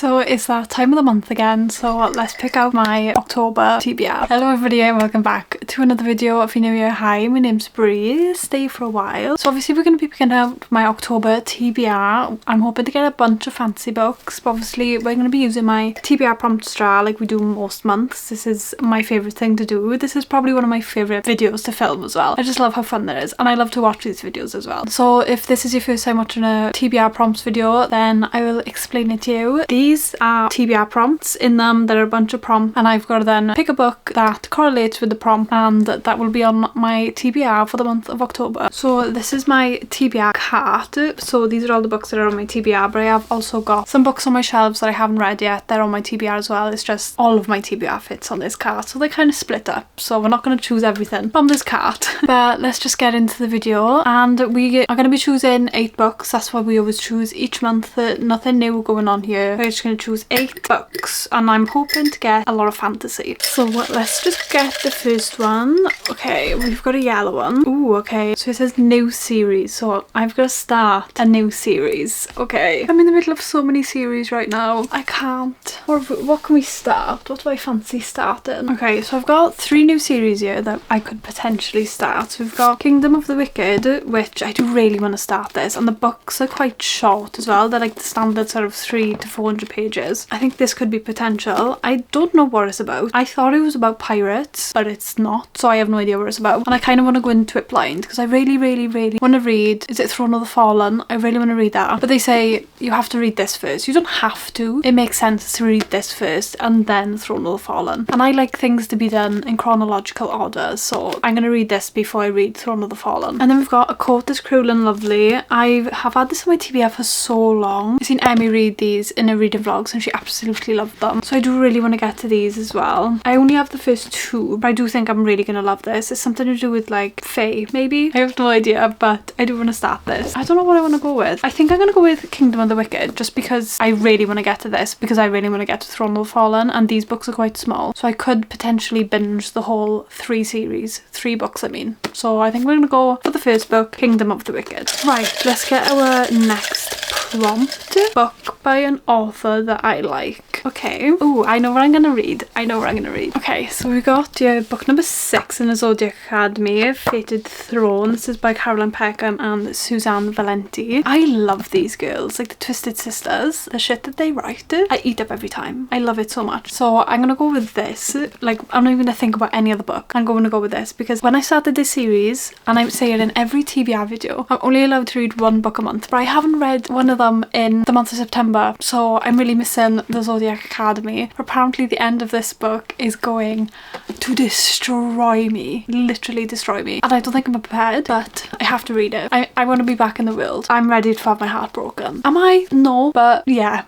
So it's that time of the month again, so let's pick out my October TBR. Hello everybody and welcome back to another video of your new year. Hi, my name's Bree, stay for a while. So obviously we're going to be picking out my October TBR. I'm hoping to get a bunch of fancy books, but obviously we're going to be using my TBR prompt straw like we do most months. This is my favourite thing to do. This is probably one of my favourite videos to film as well. I just love how fun that is and I love to watch these videos as well. So if this is your first time watching a TBR prompts video, then I will explain it to you. These are TBR prompts. In them there are a bunch of prompts and I've got to then pick a book that correlates with the prompt, and that will be on my TBR for the month of October. So this is my TBR cart. So these are all the books that are on my TBR, but I have also got some books on my shelves that I haven't read yet. They're on my TBR as well. It's just all of my TBR fits on this cart, so they're kind of split up, so we're not going to choose everything from this cart. But let's just get into the video, and we are going to be choosing 8 books. That's what we always choose each month. Nothing new going on here. We're just going to choose 8 books and I'm hoping to get a lot of fantasy. So let's just get the first one. Okay, we've got a yellow one. Ooh, okay, so it says new series, so I've got to start a new series. Okay, I'm in the middle of so many series right now, I can't. What can we start? What do I fancy starting? Okay, so I've got 3 new series here that I could potentially start. So we've got Kingdom of the Wicked, which I do really want to start this, and the books are quite short as well. They're like the standard sort of 300 to 400 pages. I think this could be potential. I don't know what it's about. I thought it was about pirates, but it's not, so I have no idea what it's about. And I kind of want to go into it blind because I really want to read, is it Throne of the Fallen? I really want to read that. But they say you have to read this first. You don't have to. It makes sense to read this first and then Throne of the Fallen. And I like things to be done in chronological order, so I'm going to read this before I read Throne of the Fallen. And then we've got A Court as Cruel and Lovely. I have had this on my TBR for so long. I've seen Emmy read these in her reading vlogs and she absolutely loved them. So I do really want to get to these as well. I only have the first 2, but I do think I'm really going to love this. It's something to do with like fae, maybe? I have no idea, but I do want to start this. I don't know what I want to go with. I think I'm going to go with Kingdom of the Wicked just because I really want to get to this, because I really want to get to Throne of the Fallen, and these books are quite small. So I could potentially binge the whole 3 series. 3 books, I mean. So I think we're going to go for the first book, Kingdom of the Wicked. Right, let's get our next prompt. Book by an author that I like. Okay. Oh, I know what I'm going to read. Okay, so we got book number 6 in the Zodiac Academy, Fated Throne. This is by Caroline Peckham and Suzanne Valenti. I love these girls, like the Twisted Sisters. The shit that they write, I eat up every time. I love it so much. So I'm going to go with this. Like, I'm not even going to think about any other book. I'm going to go with this because when I started this series, and I would say it in every TBR video, I'm only allowed to read 1 book a month, but I haven't read one of them in the month of September, so I'm really missing the Zodiac Academy. Apparently the end of this book is going to destroy me, literally destroy me, and I don't think I'm prepared, but I have to read it. I want to be back in the world. I'm ready to have my heart broken. Am I? No, but yeah.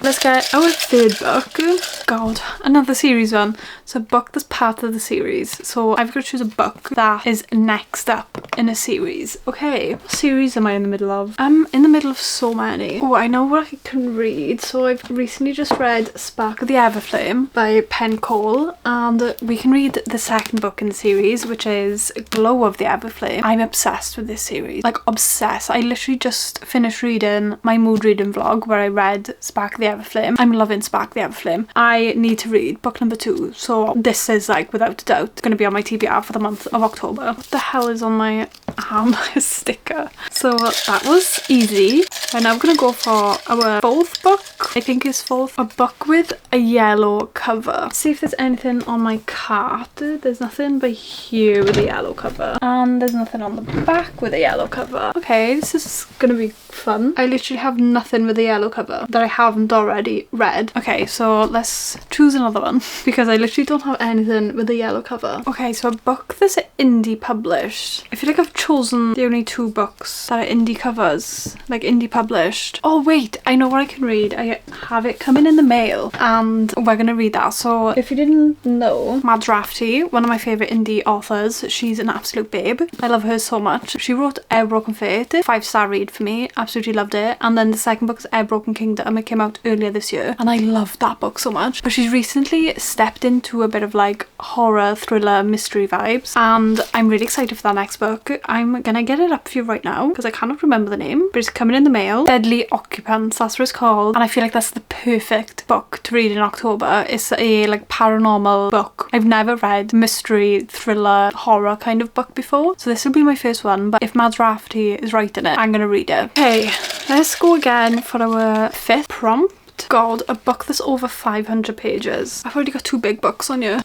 Let's get our 3rd book. God, another series one. So a book that's part of the series. So I've got to choose a book that is next up in a series. Okay, what series am I in the middle of? I'm in the middle of so many. Oh, I know what I can read. So I've recently just read Spark of the Everflame by Penn Cole, and we can read the 2nd book in the series, which is Glow of the Everflame. I'm obsessed with this series, like obsessed. I literally just finished reading my mood reading vlog where I read Spark of the Everflame. I'm loving Spark the Everflame. I need to read book number 2, so this is like without a doubt going to be on my TBR for the month of October. What the hell is on my arm? A sticker. So that was easy. And now I'm going to go for our 4th book. I think it's 4th. A book with a yellow cover. Let's see if there's anything on my cart. There's nothing but here with a yellow cover, and there's nothing on the back with a yellow cover. Okay, this is going to be fun. I literally have nothing with a yellow cover that I haven't already read. Okay, so let's choose another one because I literally don't have anything with a yellow cover. Okay, so a book that's indie published. I feel like I've chosen the only 2 books that are indie covers, like indie published. Oh wait, I know what I can read. I have it coming in the mail and we're gonna read that. So if you didn't know, Mad Rafty, one of my favourite indie authors, she's an absolute babe. I love her so much. She wrote Air Broken Fate, 5-star read for me. Absolutely loved it. And then the 2nd book is Air Broken Kingdom. It came out earlier this year and I loved that book so much. But she's recently stepped into a bit of like horror, thriller, mystery vibes, and I'm really excited for that next book. I'm gonna get it up for you right now because I cannot remember the name, but it's coming in the mail. Deadly Occupants, that's what it's called, and I feel like that's the perfect book to read in October. It's a like paranormal book. I've never read mystery, thriller, horror kind of book before, so this will be my first one, but if Mads Rafferty is writing it, I'm gonna read it. Okay, let's go again for our 5th prompt. God, a book that's over 500 pages. I've already got 2 big books on here.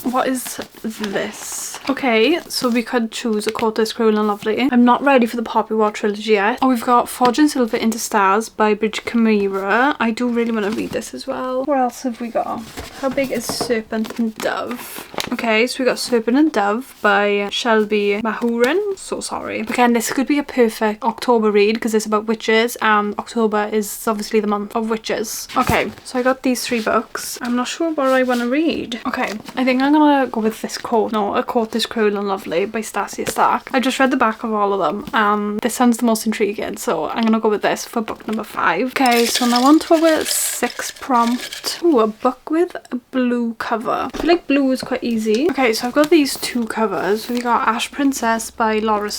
What is this? Okay, so we could choose A Court Is Cruel and Lovely. I'm not ready for the Poppy War trilogy yet. Oh, we've got Forged in Silver into Stars by Bridget Chimera. I do really want to read this as well. What else have we got? How big is Serpent and Dove? Okay, so we got Serpent and Dove by Shelby Mahurin. So sorry. Again, this could be a perfect October read because it's about witches, and October is obviously the month of witches. Okay, so I got these 3 books. I'm not sure what I want to read. Okay, I think I'm gonna go with this quote. No, A Court Is Cruel and Lovely by Stacia Stark. I just read the back of all of them and this sounds the most intriguing, so I'm gonna go with this for book number 5. Okay, so now on to our 6th prompt. Ooh, a book with a blue cover. I feel like blue is quite easy. Okay, so I've got these 2 covers. We got Ash Princess by Laura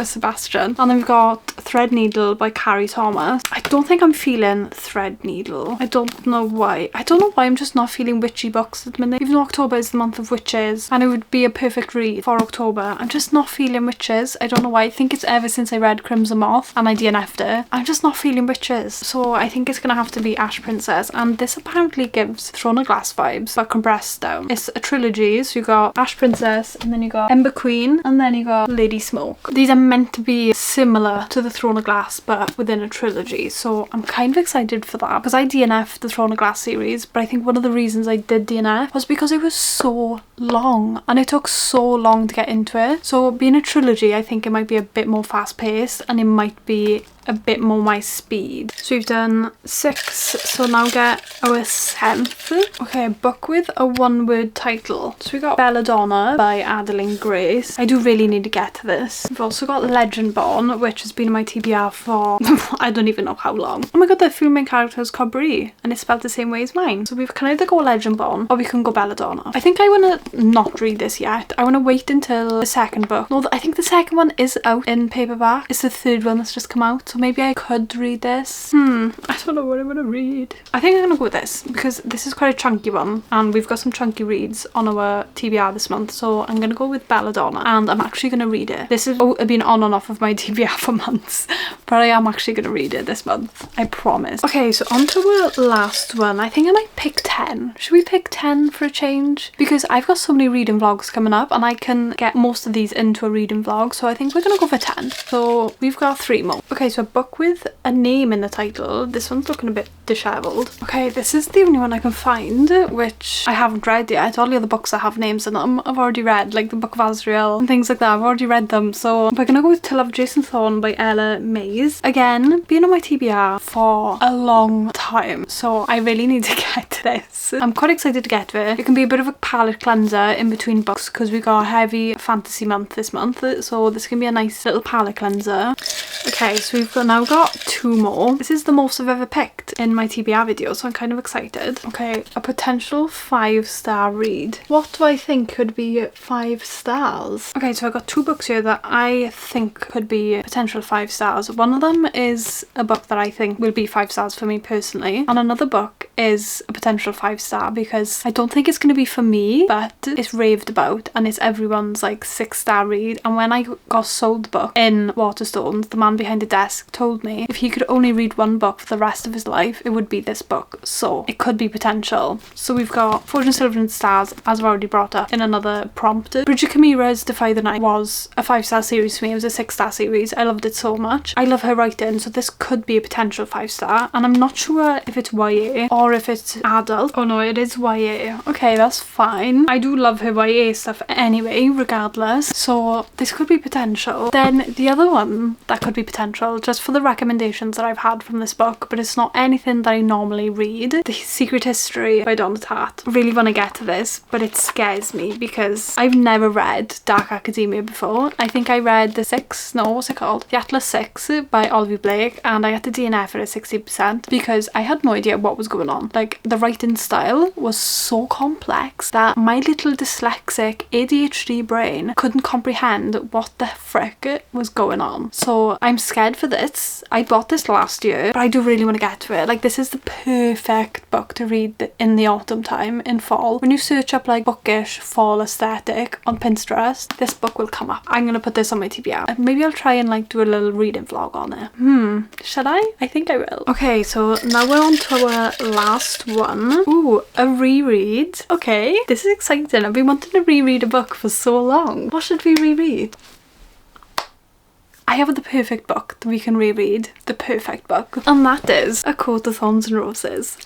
Sebastian, and then we've got Threadneedle by Carrie Thomas. I don't think I'm feeling Threadneedle. I don't know why. I don't know why I'm just not feeling witchy books at the minute. Even though October is the month of witches and it would be a perfect read for October, I'm just not feeling witches. I don't know why. I think it's ever since I read Crimson Moth and I DNF'd it. I'm just not feeling witches. So I think it's gonna have to be Ash Princess, and this apparently gives Throne of Glass vibes but compressed down. It's a trilogy, so you got Ash Princess and then you got Ember Queen and then you got Lady Smoke. These are meant to be similar to the Throne of Glass but within a trilogy, so I'm kind of excited for that because I DNF'd the Throne of Glass series, but I think one of the reasons I did DNF was because it was so long and it took so long to get into it. So being a trilogy, I think it might be a bit more fast paced and it might be a bit more my speed. So we've done 6, so now get our 7th. Okay, a book with a 1-word title. So we got Belladonna by Adeline Grace. I do really need to get to this. We've also got Legendborn, which has been in my TBR for I don't even know how long. Oh my god, the 3 main characters called Brie and it's spelled the same way as mine. So we can either go Legendborn or we can go Belladonna. I think I want to not read this yet. I want to wait until the 2nd book. No, I think the 2nd one is out in paperback. It's the 3rd one that's just come out. So maybe I could read this. I don't know what I want to read. I think I'm gonna go with this because this is quite a chunky one and we've got some chunky reads on our TBR this month, so I'm gonna go with Belladonna and I'm actually gonna read it. This has been on and off of my TBR for months, but I am actually gonna read it this month, I promise. Okay, so on to our last one. I think I might pick 10. Should we pick 10 for a change? Because I've got so many reading vlogs coming up and I can get most of these into a reading vlog, so I think we're gonna go for 10. So we've got 3 more. Okay, so a book with a name in the title. This one's looking a bit disheveled. Okay, this is the only one I can find which I haven't read yet. All the other books that have names in them I've already read, like the Book of Azrael and things like that. I've already read them, so we're gonna go with To Love Jason Thorne by Ella Mays. Again, being on my TBR for a long time, so I really need to get to this. I'm quite excited to get to it. It can be a bit of a palette cleanser in between books because we got a heavy fantasy month this month, so this can be a nice little palette cleanser. Okay, so we've now got 2 more. This is the most I've ever picked in my TBR video, so I'm kind of excited. Okay, a potential 5-star read. What do I think could be 5 stars? Okay, so I got 2 books here that I think could be potential 5 stars. One of them is a book that I think will be 5 stars for me personally, and another book is a potential 5-star because I don't think it's going to be for me, but it's raved about and it's everyone's like 6-star read. And when I got sold the book in Waterstones, the man behind the desk told me if he could only read 1 book for the rest of his life, it would be this book, so it could be potential. So we've got Forged in Silver and Stars, as I've already brought up in another prompt. Bridget Chimera's Defy the Night was a 5-star series for me. It was a 6-star series. I loved it so much. I love her writing, so this could be a potential 5-star, and I'm not sure if it's YA or if it's adult. Oh no, it is YA. Okay, that's fine. I do love her YA stuff anyway, regardless, so this could be potential. Then the other one that could be potential, just for the recommendations that I've had from this book, but it's not anything that I normally read, The Secret History by Donna Tartt. I really want to get to this, but it scares me because I've never read Dark Academia before. I think I read The Atlas 6 by Olivia Blake, and I had to DNF it at 60% because I had no idea what was going on. Like, the writing style was so complex that my little dyslexic ADHD brain couldn't comprehend what the frick was going on. So I'm scared for this. I bought this last year, but I do really want to get to it. Like, this is the perfect book to read in the autumn time, in fall. When you search up like bookish fall aesthetic on Pinterest, this book will come up. I'm gonna put this on my TBR. Maybe I'll try and like do a little reading vlog on it. Should I? I think I will. Okay, so now we're on to our last one. Ooh, a reread. Okay, this is exciting. I've been wanting to reread a book for so long. What should we reread? I have the perfect book that we can reread. The perfect book. And that is A Court of Thorns and Roses.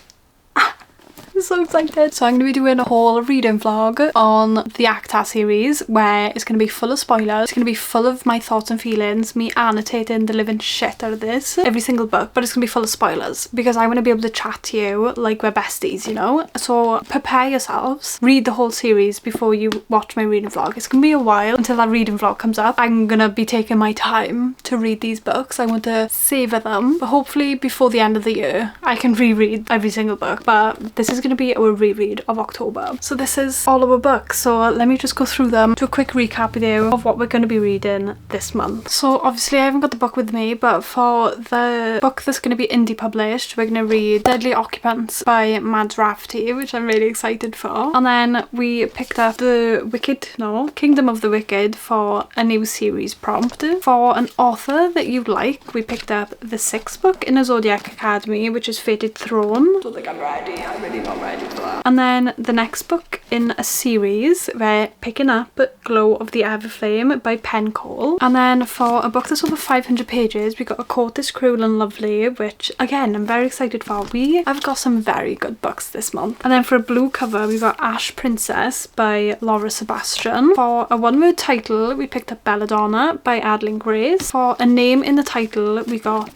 I'm so excited. So I'm going to be doing a whole reading vlog on the ACTA series where it's going to be full of spoilers. It's going to be full of my thoughts and feelings, me annotating the living shit out of this, every single book, but it's going to be full of spoilers because I want to be able to chat to you like we're besties, you know? So prepare yourselves, read the whole series before you watch my reading vlog. It's going to be a while until that reading vlog comes up. I'm going to be taking my time to read these books. I want to savour them, but hopefully before the end of the year I can reread every single book. But this is going to be our reread of October. So this is all our books, so let me just go through them, do a quick recap with you of what we're going to be reading this month. So obviously I haven't got the book with me, but for the book that's going to be indie published, we're going to read Deadly Occupants by Mads Rafferty, which I'm really excited for. And then we picked up Kingdom of the Wicked for a new series prompt. For an author that you like, we picked up the 6th book in the Zodiac Academy, which is Fated Throne. Don't think I'm ready. I'm really not ready for that. And then the next book in a series, we're picking up Glow of the Everflame by Penn Cole. And then for a book that's over 500 pages, we got A Court is Cruel and Lovely, which again I'm very excited for. I've got some very good books this month. And then for a blue cover, we got Ash Princess by Laura Sebastian. For a one-word title, we picked up Belladonna by Adeline Grace. For a name in the title, we got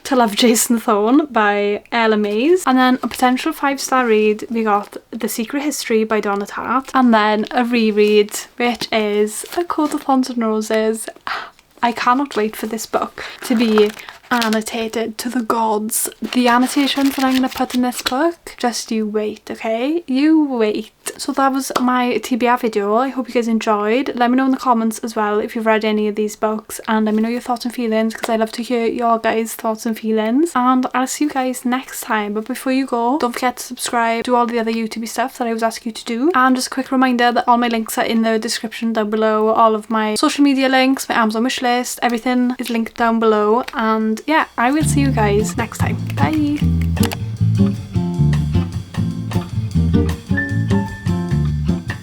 To Love Jason Thorne by Ella Mays. And then a potential 5-star read, we got The Secret History by Donna Tartt. And then a reread, which is A Court of Thorns and Roses. I cannot wait for this book to be annotated to the gods. The annotations that I'm going to put in this book, just you wait, okay? You wait. So that was my TBR video. I hope you guys enjoyed. Let me know in the comments as well if you've read any of these books, and let me know your thoughts and feelings because I love to hear your guys' thoughts and feelings. And I'll see you guys next time. But before you go, don't forget to subscribe, do all the other YouTube stuff that I was asking you to do. And just a quick reminder that all my links are in the description down below. All of my social media links, my Amazon wishlist, everything is linked down below. And yeah, I will see you guys next time. Bye!